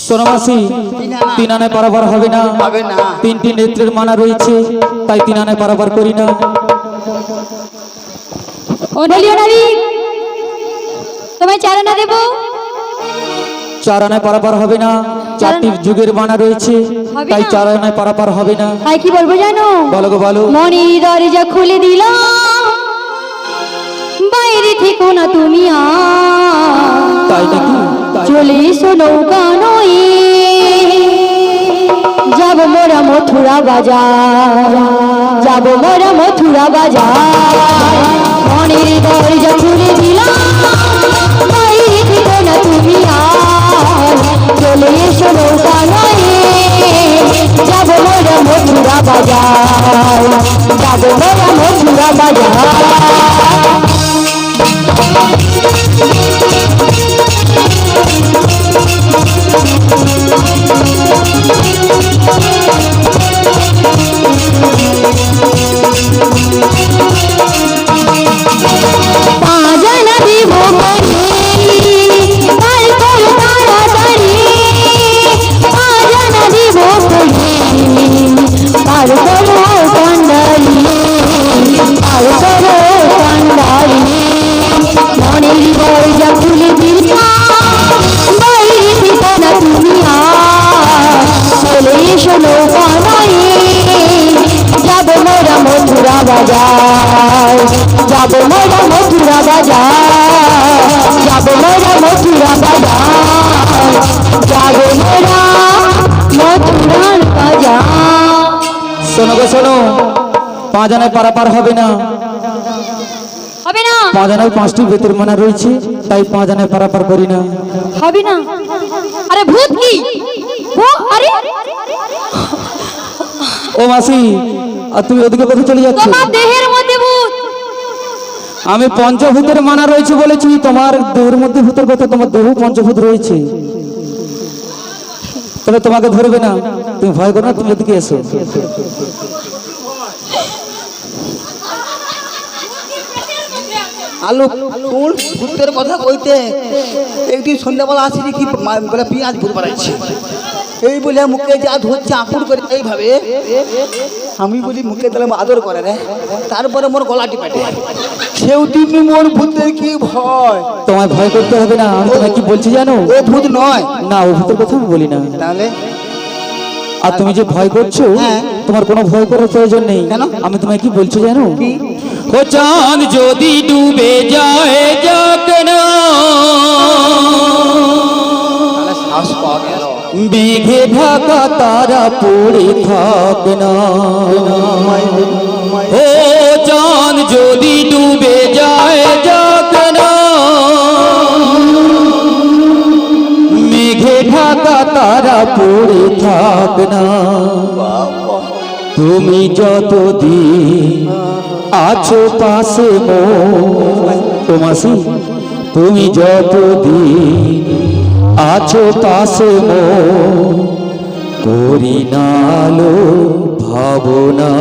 সোনামাসি তিন আনে পারাবার হবে না, তিনটি নেত্রের মানা রয়েছে, তাই তিন আনে পারাবার করি না। তোমায় চার আনা দেব, চার আনে পারাবার হবে না, চারটি যুগের মানা রয়েছে, তাই চার আনে পারাবার হবে না। তাই কি বলবো জানো? বলো গো বলো। মনের দরজা খুলে দিলাম, বাইরে থেকো না তুমি তাই নাকি? চলে এসো নৌকা নয়ে, যাব মোরা মথুরা বাজার, যাব মোরা মথুরা বাজার। মনের দরজা খুলে দিলাম, বাইরে থেকো না তুমি চলে এসো নৌকা নয়ে, যাব মোরা মথুরা বাজার, যাব মোরা মথুরা বাজার। পাজানা দিব তাড়াতাড়ি, পাজানা দিব পার করো কান্ডারি, পার করো কান্ডারি। মনের দরজা খুলে দিলাম, বাইরে থেকে না তুমি চলে এসো নৌকা নয়ে, যাব মোরা মথুরা বাজার, যাব মোরা মথুরা বাজার, যাব মোরা মথুরা বাজার, যাব মোরা মথুরার বাজার। শোনো গো শোনো, পাঁচ আনে পারাপার হবে না, হবে না, পাঁচ আনায় পাঁচটি বেতের মানা রয়েছে, তাই পাঁচ আনে পারাপার করি না। হবে না। আরে ভূত কি? আরে ও মাসি, আর তুমি ওদিকে কোথায় চলে যাচ্ছ? তোমার দেহের মধ্যে ভূত। আমি পঞ্চভূতের মানা রয়েছে বলেছি, তোমার দেহের মধ্যে ভূতের কথা, তোমার দেহ পঞ্চভূত রয়েছে, তবে তোমাকে ধরবে না, তুমি ভয় করো না, তুমি ওদিকে এসো। আলু কোন ভূতের কথা কইতে একদিন সন্ধ্যাবেলা আসি কি বলে পেঁয়াজ ভূত বাড়াইছে, এই বলে মুখে যা ধরছে আকুর করে এইভাবে, আমি বলি মুখে তাহলে আদর করে রে, তারপরে মোর গলাটি পেটে সেও তুমি মোর ভূতের কি ভয়। তোমায় ভয় করতে হবে না, আমি তোমায় কি বলছি জানো? ও ভূত নয় না, ও ভূতের কথা আমি বলি না। তাহলে আর তুমি যে ভয় করছো, তোমার কোনো ভয় করার প্রয়োজন নেই। কেন? আমি তোমায় কি বলছি জানো? ও চাঁদ যদি ডুবে যায় যাক না, শ্বাস পাওয়া গেল, মেঘে ঢাকা তারা পড়ে থাক না। ও চাঁদ যদি ডুবে যায় যাক না, মেঘে ঢাকা তারা পড়ে থাক না। তুমি যতদিন আছো পাশে ও মাসি, তুমি যতদিন আছো পাশে করি নালো ভাবনা।